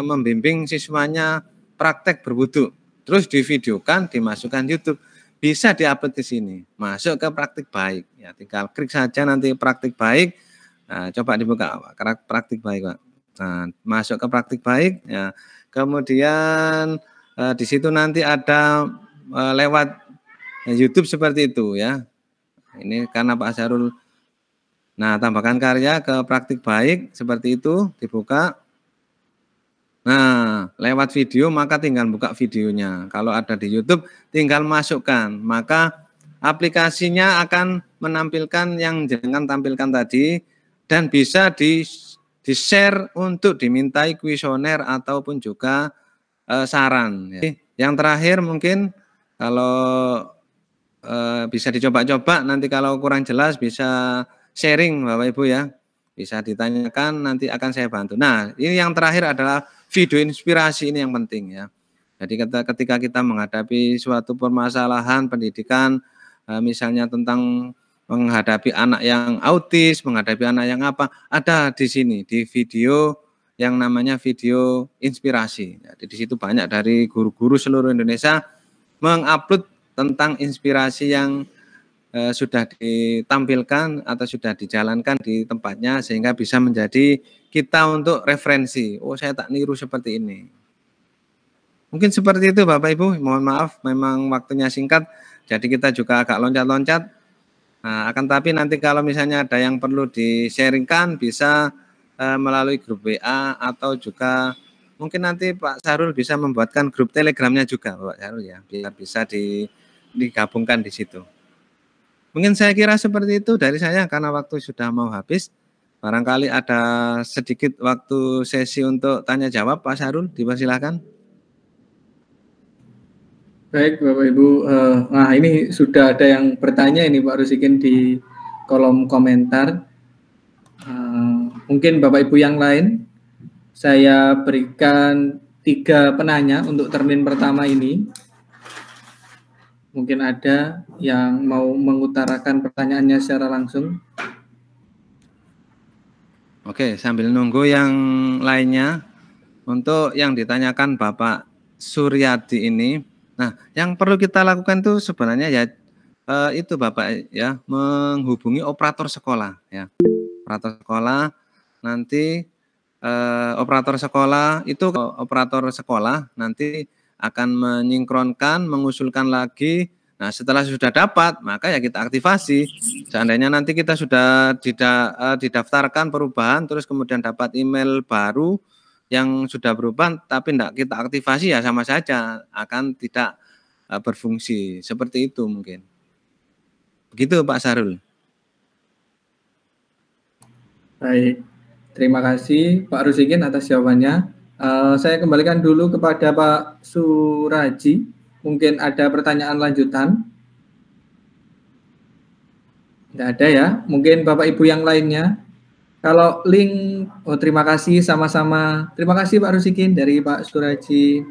membimbing siswanya praktek berwudu, terus divideokan, dimasukkan YouTube, bisa diupload ke sini, masuk ke praktik baik ya, tinggal klik saja nanti praktik baik. Nah, coba dibuka praktik baik Pak. Nah, masuk ke praktik baik ya. Kemudian di situ nanti ada lewat YouTube seperti itu ya. Ini karena Pak Sarul. Nah, tambahkan karya ke praktik baik seperti itu, dibuka. Nah, lewat video maka tinggal buka videonya. Kalau ada di YouTube tinggal masukkan. Maka aplikasinya akan menampilkan yang jangan tampilkan tadi dan bisa di-share untuk dimintai kuesioner ataupun juga saran. Yang terakhir mungkin kalau bisa dicoba-coba, nanti kalau kurang jelas bisa sharing Bapak Ibu ya, bisa ditanyakan, nanti akan saya bantu. Nah, ini yang terakhir adalah video inspirasi, ini yang penting ya. Jadi ketika kita menghadapi suatu permasalahan pendidikan, misalnya tentang menghadapi anak yang autis, menghadapi anak yang apa, ada di sini, di video yang namanya video inspirasi. Jadi di situ banyak dari guru-guru seluruh Indonesia mengupload tentang inspirasi yang sudah ditampilkan atau sudah dijalankan di tempatnya sehingga bisa menjadi kita untuk referensi. Oh, saya tak niru seperti ini. Mungkin seperti itu Bapak Ibu, mohon maaf memang waktunya singkat, jadi kita juga agak loncat-loncat. Nah, akan tapi nanti kalau misalnya ada yang perlu di-sharingkan bisa melalui grup WA atau juga mungkin nanti Pak Sarul bisa membuatkan grup Telegramnya juga Pak Sarul ya, biar bisa digabungkan di situ. Mungkin saya kira seperti itu dari saya karena waktu sudah mau habis. Barangkali ada sedikit waktu sesi untuk tanya jawab Pak Sarul, dipersilakan. Baik Bapak Ibu, nah ini sudah ada yang bertanya ini Pak Rusikin di kolom komentar. Mungkin Bapak Ibu yang lain, saya berikan 3 penanya untuk termin pertama ini. Mungkin ada yang mau mengutarakan pertanyaannya secara langsung. Oke, sambil nunggu yang lainnya, untuk yang ditanyakan Bapak Suryadi ini, nah yang perlu kita lakukan itu sebenarnya ya itu Bapak ya, menghubungi operator sekolah ya. Operator sekolah nanti operator sekolah nanti akan menyinkronkan, mengusulkan lagi. Nah, setelah sudah dapat, maka ya kita aktivasi. Seandainya nanti kita sudah didaftarkan perubahan, terus kemudian dapat email baru yang sudah berubah, tapi tidak kita aktivasi ya sama saja, akan tidak berfungsi. Seperti itu mungkin. Begitu Pak Sarul. Baik, terima kasih Pak Rusikin atas jawabannya. Saya kembalikan dulu kepada Pak Suraji. mungkin ada pertanyaan lanjutan? Tidak ada ya. Mungkin Bapak Ibu yang lainnya. Kalau link, terima kasih sama-sama. Terima kasih Pak Rusikin dari Pak Suraji.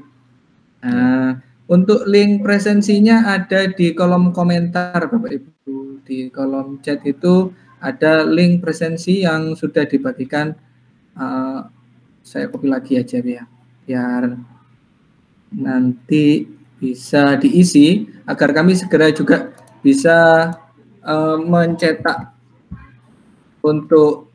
Nah, untuk link presensinya ada di kolom komentar Bapak Ibu. Di kolom chat itu ada link presensi yang sudah dibagikan. Saya copy lagi aja ya, biar nanti bisa diisi agar kami segera juga bisa mencetak untuk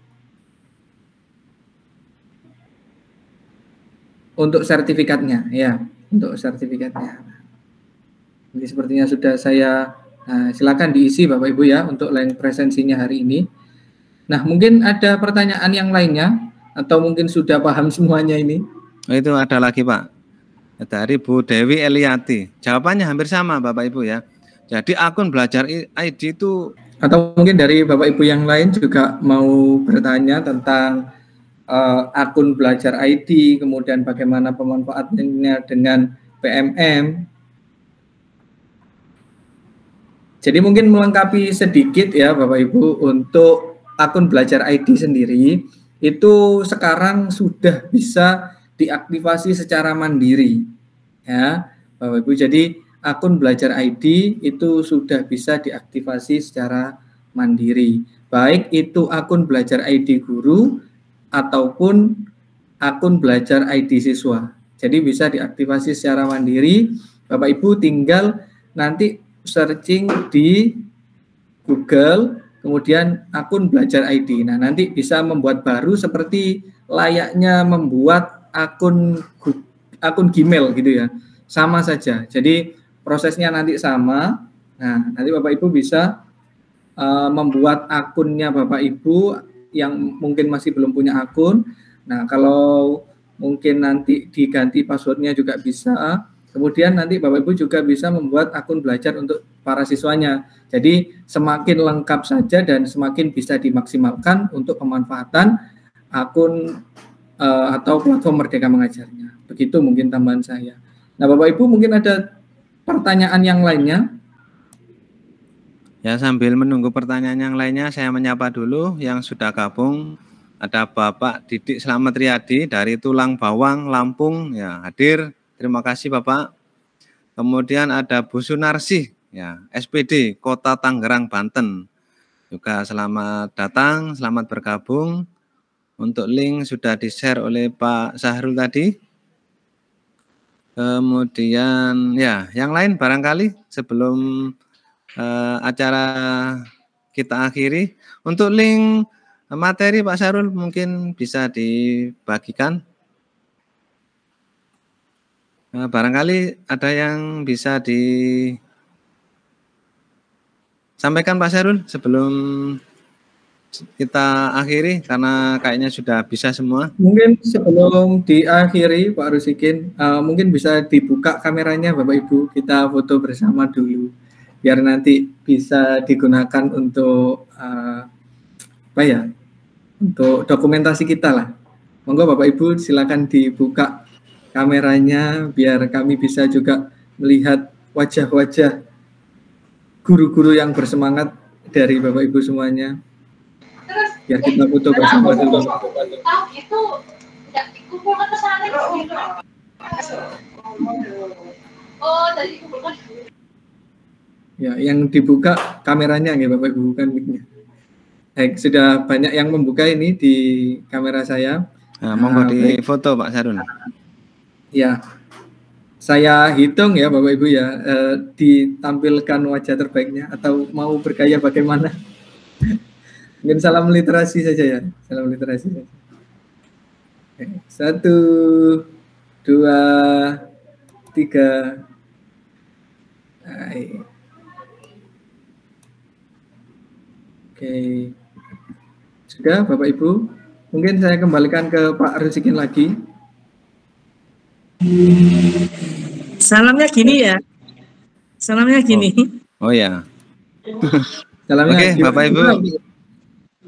sertifikatnya ya, untuk sertifikatnya. Jadi sepertinya sudah saya silakan diisi Bapak Ibu ya untuk link presensinya hari ini. Nah, mungkin ada pertanyaan yang lainnya atau mungkin sudah paham semuanya ini? Oh, itu ada lagi Pak, dari Bu Dewi Eliati. Jawabannya hampir sama Bapak Ibu ya. Jadi akun belajar ID itu, atau mungkin dari Bapak Ibu yang lain juga mau bertanya tentang akun belajar ID, kemudian bagaimana pemanfaatannya dengan PMM. Jadi mungkin melengkapi sedikit ya Bapak Ibu, untuk akun belajar ID sendiri itu sekarang sudah bisa diaktifasi secara mandiri ya Bapak Ibu. Jadi akun belajar ID itu sudah bisa diaktifasi secara mandiri, baik itu akun belajar ID guru ataupun akun belajar ID siswa. Jadi bisa diaktifasi secara mandiri. Bapak Ibu tinggal nanti searching di Google, kemudian akun belajar ID. Nah, nanti bisa membuat baru seperti layaknya membuat akun Gmail gitu ya. Sama saja. Jadi prosesnya nanti sama. Nah, nanti Bapak Ibu bisa membuat akunnya Bapak Ibu yang mungkin masih belum punya akun. Nah, kalau mungkin nanti diganti passwordnya juga bisa. Kemudian nanti Bapak Ibu juga bisa membuat akun belajar untuk para siswanya. Jadi semakin lengkap saja dan semakin bisa dimaksimalkan untuk pemanfaatan akun atau platform Merdeka Mengajarnya. Begitu mungkin tambahan saya. Nah, Bapak Ibu mungkin ada pertanyaan yang lainnya? Ya, sambil menunggu pertanyaan yang lainnya, saya menyapa dulu yang sudah gabung. Ada Bapak Didik Slamet Riyadi dari Tulang Bawang, Lampung, ya hadir. Terima kasih Bapak. Kemudian ada Bu Sunarsih, ya SPD Kota Tangerang, Banten. Juga selamat datang, selamat bergabung. Untuk link sudah di-share oleh Pak Sahrul tadi. Kemudian ya, yang lain barangkali sebelum acara kita akhiri, untuk link materi Pak Sahrul mungkin bisa dibagikan. Barangkali ada yang bisa disampaikan Pak Sahrul sebelum kita akhiri, karena kayaknya sudah bisa semua. Mungkin sebelum diakhiri Pak Rusikin, mungkin bisa dibuka kameranya Bapak Ibu, kita foto bersama dulu biar nanti bisa digunakan untuk apa ya, untuk dokumentasi kita lah. Monggo Bapak Ibu silakan dibuka kameranya biar kami bisa juga melihat wajah-wajah guru-guru yang bersemangat dari Bapak Ibu semuanya. Biar kita foto bersama dulu. Itu tidak dikumpulkan ke sana gitu. Oh, tadi dikumpulkan. Ya, yang dibuka kameranya ya Bapak Ibu, bukan mic-nya. Baik, sudah banyak yang membuka ini di kamera saya. Nah, monggo di foto Pak Sahrul. Ya, saya hitung ya Bapak Ibu ya, ditampilkan wajah terbaiknya atau mau bergaya bagaimana? Mungkin salam literasi saja ya, salam literasi saja. 1, 2, 3. Oke, sudah Bapak Ibu. Mungkin saya kembalikan ke Pak Rusikin lagi. Salamnya gini ya. Salamnya gini. Oh ya. Salamnya Oke, Bapak Ibu. Lagi.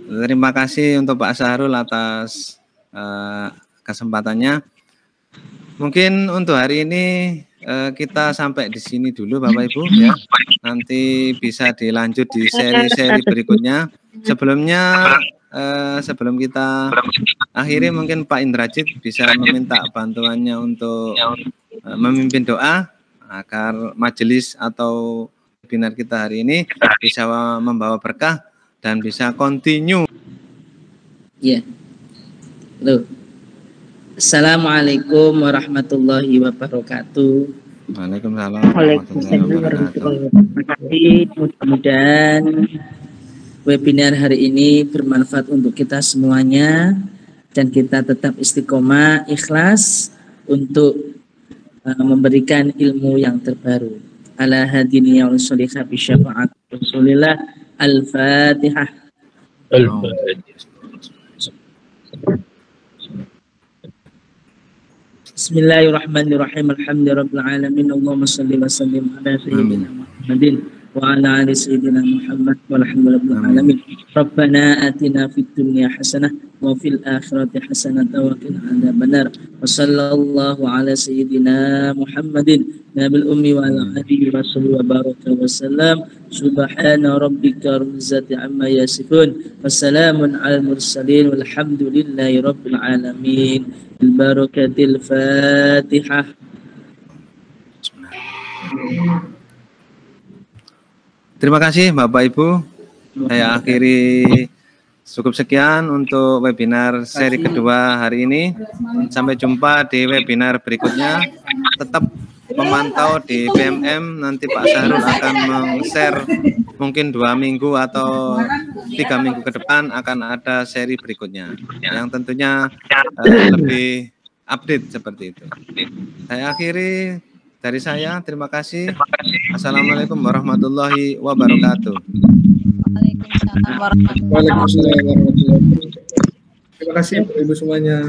Terima kasih untuk Pak Sahrul atas kesempatannya. Mungkin untuk hari ini kita sampai di sini dulu Bapak Ibu ya. Nanti bisa dilanjut di seri-seri berikutnya. Sebelum kita akhiri, mungkin Pak Indrajit bisa meminta bantuannya untuk memimpin doa agar majelis atau webinar kita hari ini bisa membawa berkah dan bisa continue. Ya. Loh. Assalamualaikum warahmatullahi wabarakatuh. Waalaikumsalam warahmatullahi wabarakatuh. Mudah-mudahan webinar hari ini bermanfaat untuk kita semuanya dan kita tetap istiqomah, ikhlas untuk memberikan ilmu yang terbaru. Ala hadini ya rasulillah bi syafaat Rasulillah. Al-Fatihah. Bismillahirrahmanirrahim. Alhamdulillahirabbil alamin. Allahumma shalli wa sallim ala sayyidina Muhammadin wa ala ali sayyidina Muhammad walhamdulillahirabbil alamin. Rabbana atina fid dunya hasanah wa fil akhirati hasanah wa qina adzabannar. Wa sallallahu ala sayyidina Muhammadin nabil ummi wa ala alihi wa sallam wa baraka wa sallam. Subhana rabbika rabbil izzati amma yasifun. Wassalamun alal mursalin walhamdulillahi rabbil alamin. Barakatil Fatihah. Terima kasih Bapak Ibu. Saya akhiri cukup sekian untuk webinar seri kedua hari ini. Sampai jumpa di webinar berikutnya. Tetap memantau di PMM. Nanti Pak Sahrul akan meng-share mungkin 2 minggu atau 3 minggu ke depan akan ada seri berikutnya yang tentunya lebih update seperti itu. Saya akhiri dari saya. Terima kasih. Assalamualaikum warahmatullahi wabarakatuh. Waalaikumsalam warahmatullahi wabarakatuh. Waalaikumsalam warahmatullahi wabarakatuh. Terima kasih Ibu semuanya.